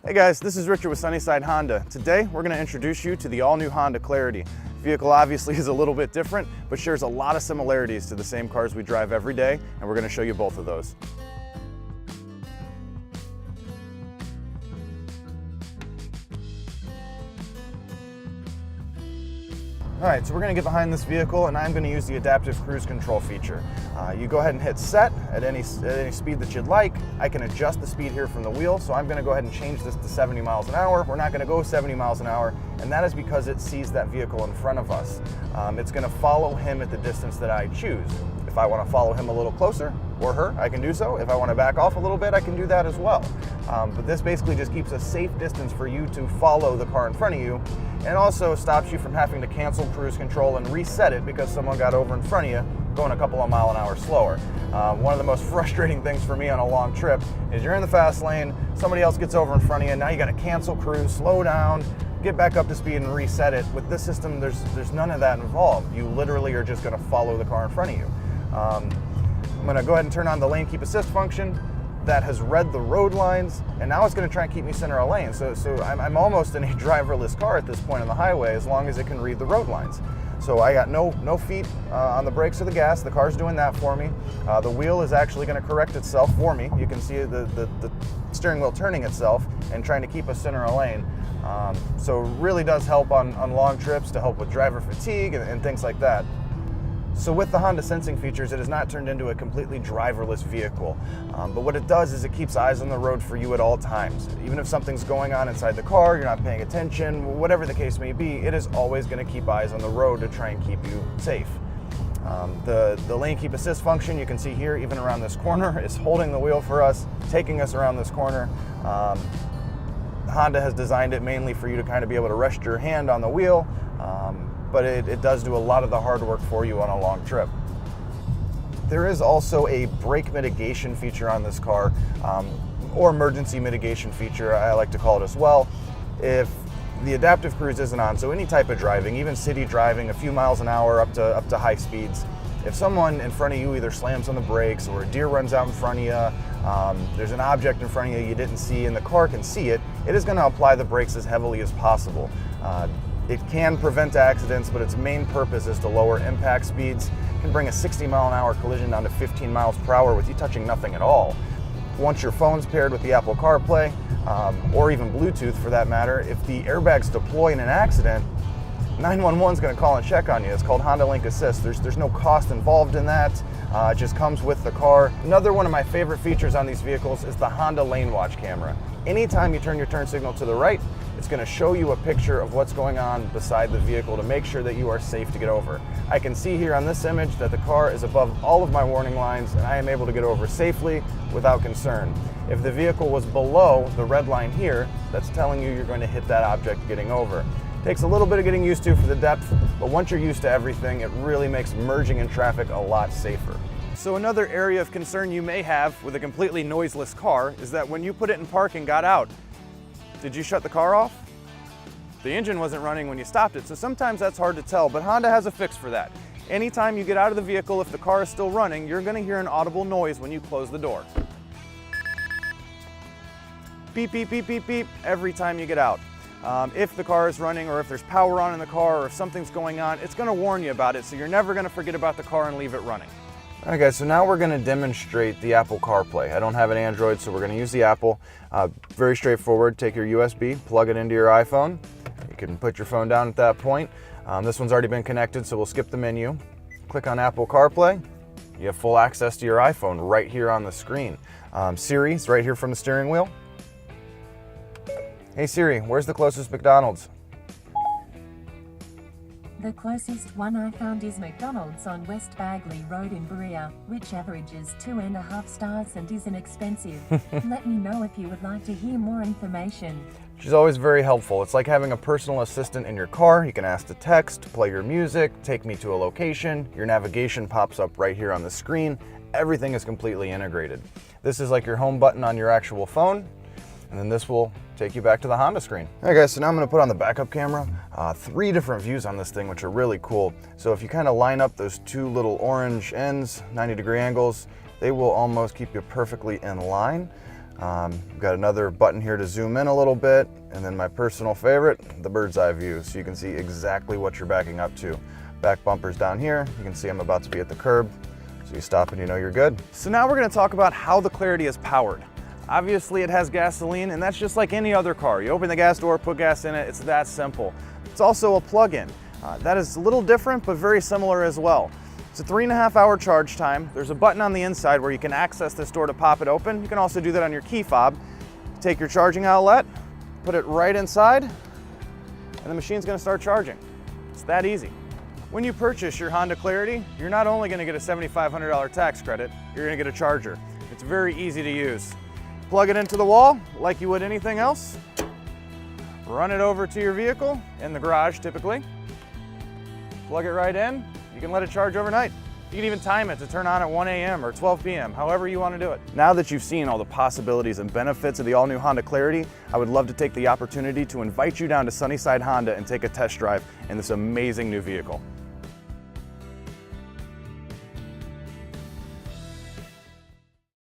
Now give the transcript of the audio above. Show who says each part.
Speaker 1: Hey guys, this is Richard with Sunnyside Honda. Today we're going to introduce you to the all-new Honda Clarity. The vehicle obviously is a little bit different, but shares a lot of similarities to the same cars we drive every day, and we're going to show you both of those. Alright, so we're going to get behind this vehicle and I'm going to use the adaptive cruise control feature. You go ahead and hit set at any speed that you'd like. I can adjust the speed here from the wheel, so I'm going to go ahead and change this to 70 miles an hour. We're not going to go 70 miles an hour, and that is because it sees that vehicle in front of us. It's going to follow him at the distance that I choose. If I want to follow him a little closer, or her, I can do so. If I want to back off a little bit, I can do that as well. But this basically just keeps a safe distance for you to follow the car in front of you, and also stops you from having to cancel cruise control and reset it because someone got over in front of you going a couple of miles an hour slower. One of the most frustrating things for me on a long trip is you're in the fast lane, somebody else gets over in front of you, and now you got to cancel cruise, slow down, get back up to speed and reset it. With this system, there's none of that involved. You literally are just going to follow the car in front of you. I'm going to go ahead and turn on the lane keep assist function. That has read the road lines, and now it's going to try and keep me center of lane. So I'm almost in a driverless car at this point on the highway, as long as it can read the road lines. So I got no feet on the brakes or the gas. The car's doing that for me. The wheel is actually going to correct itself for me. You can see the steering wheel turning itself and trying to keep us center of lane. So it really does help on long trips to help with driver fatigue and things like that. So with the Honda sensing features, it is not turned into a completely driverless vehicle. But what it does is it keeps eyes on the road for you at all times. Even if something's going on inside the car, you're not paying attention, whatever the case may be, it is always going to keep eyes on the road to try and keep you safe. The lane keep assist function, you can see here, even around this corner, is holding the wheel for us, taking us around this corner. Honda has designed it mainly for you to kind of be able to rest your hand on the wheel. But it does do a lot of the hard work for you on a long trip. There is also a brake mitigation feature on this car, or emergency mitigation feature, I like to call it as well. If the adaptive cruise isn't on, so any type of driving, even city driving, a few miles an hour up to high speeds, if someone in front of you either slams on the brakes or a deer runs out in front of you, there's an object in front of you didn't see and the car can see it, it is going to apply the brakes as heavily as possible. It can prevent accidents, but its main purpose is to lower impact speeds. It can bring a 60 mile an hour collision down to 15 miles per hour with you touching nothing at all. Once your phone's paired with the Apple CarPlay, or even Bluetooth for that matter, if the airbags deploy in an accident, 911 is going to call and check on you. It's called Honda Link Assist. There's no cost involved in that. It just comes with the car. Another one of my favorite features on these vehicles is the Honda Lane Watch camera. Anytime you turn your turn signal to the right, it's going to show you a picture of what's going on beside the vehicle to make sure that you are safe to get over. I can see here on this image that the car is above all of my warning lines and I am able to get over safely without concern. If the vehicle was below the red line here, that's telling you you're going to hit that object getting over. Takes a little bit of getting used to for the depth, but once you're used to everything, it really makes merging in traffic a lot safer. So another area of concern you may have with a completely noiseless car is that when you put it in park and got out, did you shut the car off? The engine wasn't running when you stopped it, so sometimes that's hard to tell, but Honda has a fix for that. Anytime you get out of the vehicle, if the car is still running, you're going to hear an audible noise when you close the door. Beep, beep, beep, beep, beep, every time you get out. If the car is running, or if there's power on in the car, or if something's going on, it's going to warn you about it, so you're never going to forget about the car and leave it running. Alright guys, so now we're going to demonstrate the Apple CarPlay. I don't have an Android, so we're going to use the Apple. Very straightforward. Take your USB, plug it into your iPhone. You can put your phone down at that point. This one's already been connected, so we'll skip the menu. Click on Apple CarPlay. You have full access to your iPhone right here on the screen. Siri's right here from the steering wheel. Hey Siri, where's the closest McDonald's?
Speaker 2: The closest one I found is McDonald's on West Bagley Road in Berea, which averages 2.5 stars and isn't expensive. Let me know if you would like to hear more information.
Speaker 1: She's always very helpful. It's like having a personal assistant in your car. You can ask to text, play your music, take me to a location. Your navigation pops up right here on the screen. Everything is completely integrated. This is like your home button on your actual phone, and then this will take you back to the Honda screen. All right guys, so now I'm gonna put on the backup camera. 3 different views on this thing, which are really cool. So if you kind of line up those 2 little orange ends, 90-degree angles, they will almost keep you perfectly in line. We've got another button here to zoom in a little bit, and then my personal favorite, the bird's eye view, so you can see exactly what you're backing up to. Back bumper's down here. You can see I'm about to be at the curb, so you stop and you know you're good. So now we're going to talk about how the Clarity is powered. Obviously it has gasoline, and that's just like any other car. You open the gas door, put gas in it, it's that simple. It's also a plug-in. That is a little different, but very similar as well. It's a 3.5 hour charge time. There's a button on the inside where you can access this door to pop it open. You can also do that on your key fob. Take your charging outlet, put it right inside, and the machine's gonna start charging. It's that easy. When you purchase your Honda Clarity, you're not only gonna get a $7,500 tax credit, you're gonna get a charger. It's very easy to use. Plug it into the wall like you would anything else. Run it over to your vehicle, in the garage typically. Plug it right in. You can let it charge overnight. You can even time it to turn on at 1 a.m. or 12 p.m., however you want to do it. Now that you've seen all the possibilities and benefits of the all-new Honda Clarity, I would love to take the opportunity to invite you down to Sunnyside Honda and take a test drive in this amazing new vehicle.